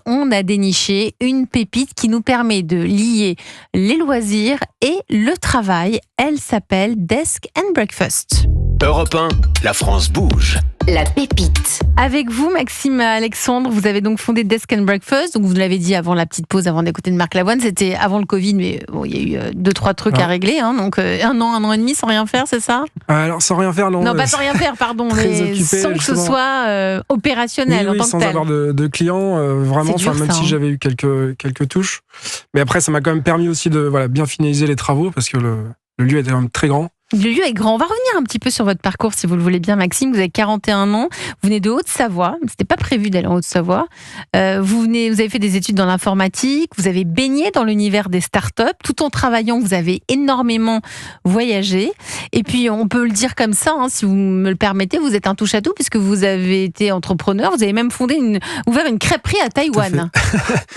on a déniché une pépite qui nous permet de lier les loisirs et le travail. Elle s'appelle Desk and Breakfast. Europe 1, la France bouge. La pépite. Avec vous, Maxime Alexandre, vous avez donc fondé Desk and Breakfast. Donc vous l'avez dit avant la petite pause, avant d'écouter de Marc Lavoine, c'était avant le Covid, mais bon, il y a eu 2-3 trucs à régler. Donc 1 an et demi sans rien faire, c'est ça ? Alors sans rien faire, non. Non, pas sans rien faire, pardon, mais occupé, sans que ce soit opérationnel en tant que sans tel. avoir de clients, vraiment. C'est dur, même si j'avais eu quelques touches, mais après ça m'a quand même permis aussi de bien finaliser les travaux parce que le lieu était quand même très grand. Le lieu est grand. On va revenir un petit peu sur votre parcours, si vous le voulez bien, Maxime. Vous avez 41 ans, vous venez de Haute-Savoie. C'était pas prévu d'aller en Haute-Savoie. Vous avez fait des études dans l'informatique, vous avez baigné dans l'univers des startups. Tout en travaillant, vous avez énormément voyagé. Et puis, on peut le dire comme ça, si vous me le permettez, vous êtes un touche-à-tout puisque vous avez été entrepreneur. Vous avez même ouvert une crêperie à Taïwan.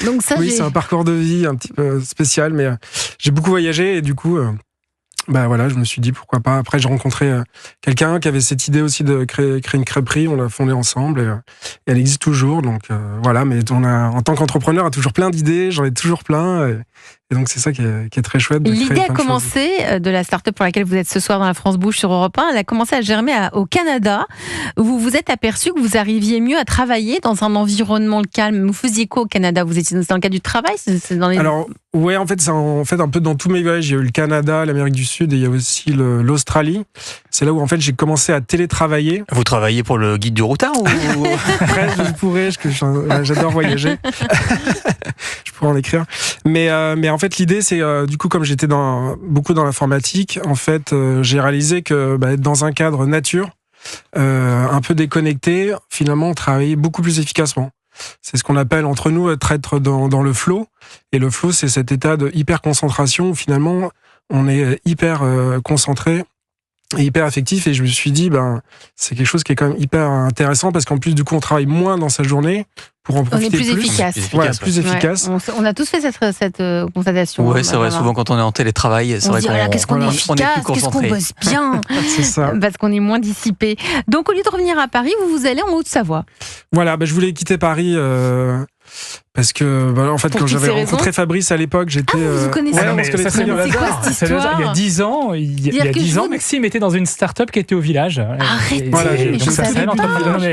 Donc ça, oui, c'est un parcours de vie un petit peu spécial, mais j'ai beaucoup voyagé et du coup... je me suis dit pourquoi pas. Après, j'ai rencontré quelqu'un qui avait cette idée aussi de créer une crêperie. On l'a fondée ensemble et elle existe toujours. Donc mais en tant qu'entrepreneur, on a toujours plein d'idées. J'en ai toujours plein. Et donc, c'est ça qui est très chouette. L'idée a commencé de la start-up pour laquelle vous êtes ce soir dans la France Bouge sur Europe 1. Elle a commencé à germer au Canada. Vous vous êtes aperçu que vous arriviez mieux à travailler dans un environnement calme. Vous faisiez quoi au Canada ? Vous étiez dans le cadre du travail ? Alors, ouais, en fait, c'est un peu dans tous mes voyages. Il y a eu le Canada, l'Amérique du Sud et il y a aussi l'Australie. C'est là où, en fait, j'ai commencé à télétravailler. Vous travaillez pour le guide du routard ou... Après, je pourrais, j'adore voyager. Je pourrais en écrire. Mais en fait, l'idée, c'est du coup, comme j'étais beaucoup dans l'informatique, en fait, j'ai réalisé que être dans un cadre nature, un peu déconnecté, finalement, on travaillait beaucoup plus efficacement. C'est ce qu'on appelle entre nous être dans le flow. Et le flow, c'est cet état de hyper concentration où finalement, on est hyper concentré et hyper affectif. Et je me suis dit, c'est quelque chose qui est quand même hyper intéressant parce qu'en plus, du coup, on travaille moins dans sa journée pour en profiter plus. On est plus efficace. Plus efficace. Ouais, on a tous fait cette constatation. Oui, c'est vrai. Souvent, quand on est en télétravail, c'est vrai qu'on qu'est-ce qu'on est efficace, qu'est-ce qu'on bosse bien. C'est ça. Parce qu'on est moins dissipé. Donc, au lieu de revenir à Paris, vous allez en Haute-Savoie. Voilà, je voulais quitter Paris... Parce que, en fait, quand j'avais rencontré Fabrice à l'époque, j'étais... vous vous connaissez on se connaît très bien. C'est quoi cette histoire ? Il y a 10 ans, Maxime était dans une start-up qui était au village. Arrêtez, mais je savais pas.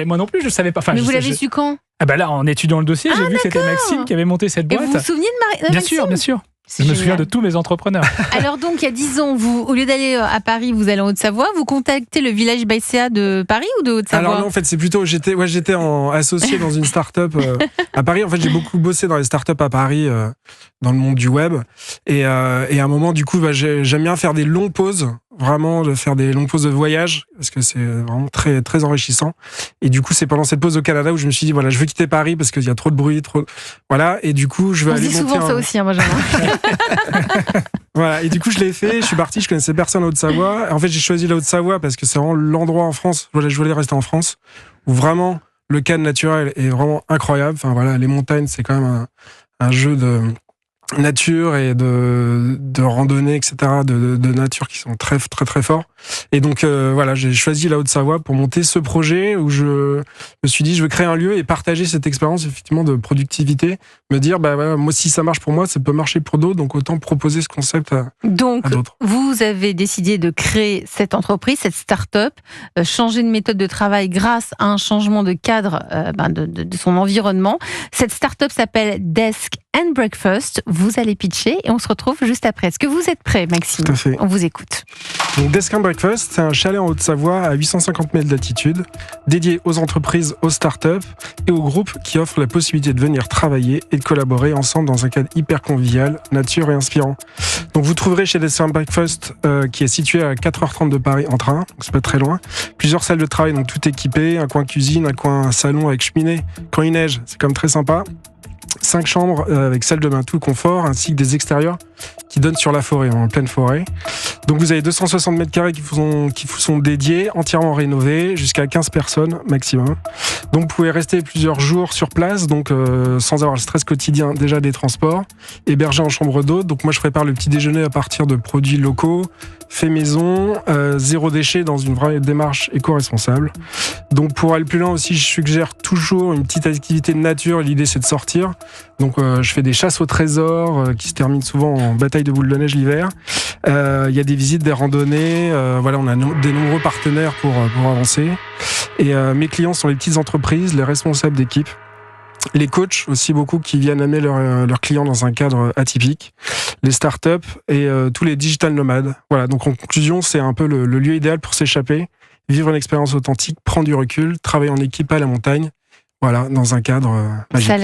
Moi non plus, je savais pas. Mais vous l'avez su quand ? Là, en étudiant le dossier, j'ai vu que c'était Maxime qui avait monté cette boîte. Et vous vous souvenez de Maxime ? Bien sûr. Je me souviens de tous mes entrepreneurs. Alors donc, il y a 10 ans, au lieu d'aller à Paris, vous allez en Haute-Savoie. Vous contactez le village BCA de Paris ou de Haute-Savoie ? Alors non, en fait, c'est plutôt... J'étais associé dans une start-up à Paris. En fait, j'ai beaucoup bossé dans les start-up à Paris, dans le monde du web. Et à un moment, du coup, j'aime bien faire des longues pauses. Vraiment, de faire des longues pauses de voyage, parce que c'est vraiment très, très enrichissant. Et du coup, c'est pendant cette pause au Canada où je me suis dit, je veux quitter Paris parce qu'il y a trop de bruit, Voilà, et du coup, je vais aller monter... On dit souvent ça aussi, Benjamin. Voilà, et du coup, je l'ai fait, je suis parti, je connaissais personne en Haute-Savoie. En fait, j'ai choisi la Haute-Savoie parce que c'est vraiment l'endroit en France, je voulais rester en France, où vraiment, le cadre naturel est vraiment incroyable. Les montagnes, c'est quand même un jeu de... nature et de randonnée, etc., de nature qui sont très, très, très forts. Et donc, j'ai choisi la Haute-Savoie pour monter ce projet où je me suis dit, je veux créer un lieu et partager cette expérience, effectivement, de productivité. Me dire, moi, si ça marche pour moi, ça peut marcher pour d'autres, donc autant proposer ce concept à d'autres. Donc, vous avez décidé de créer cette entreprise, cette start-up, changer de méthode de travail grâce à un changement de cadre de son environnement. Cette start-up s'appelle Desk and Breakfast. Vous allez pitcher et on se retrouve juste après. Est-ce que vous êtes prêt, Maxime ? Tout à fait. On vous écoute. Donc, Desk and Breakfast, c'est un chalet en Haute-Savoie à 850 mètres d'altitude, dédié aux entreprises, aux startups et aux groupes qui offrent la possibilité de venir travailler et de collaborer ensemble dans un cadre hyper convivial, nature et inspirant. Donc, vous trouverez chez Desk and Breakfast, qui est situé à 4h30 de Paris en train, donc c'est pas très loin, plusieurs salles de travail, donc tout équipé, un coin cuisine, un coin salon avec cheminée. Quand il neige, c'est quand même très sympa. 5 chambres avec salle de bain tout confort, ainsi que des extérieurs qui donnent sur la forêt, en pleine forêt. Donc vous avez 260 mètres carrés qui vous sont dédiés, entièrement rénovés, jusqu'à 15 personnes maximum. Donc vous pouvez rester plusieurs jours sur place, donc sans avoir le stress quotidien déjà des transports, hébergé en chambre d'hôte. Donc moi je prépare le petit déjeuner à partir de produits locaux, fait maison, zéro déchet dans une vraie démarche éco-responsable. Donc pour aller plus loin aussi, je suggère toujours une petite activité de nature. L'idée c'est de sortir. Donc je fais des chasses au trésor qui se terminent souvent en bataille de boules de neige l'hiver. Il y a des visites, des randonnées. Voilà, on a des nombreux partenaires pour avancer. Et mes clients sont les petites entreprises, les responsables d'équipe, les coachs aussi beaucoup qui viennent amener leurs clients dans un cadre atypique, les startups et tous les digital nomades. Voilà, donc en conclusion, c'est un peu le lieu idéal pour s'échapper, vivre une expérience authentique, prendre du recul, travailler en équipe à la montagne. Voilà, dans un cadre magique. Ça a l'air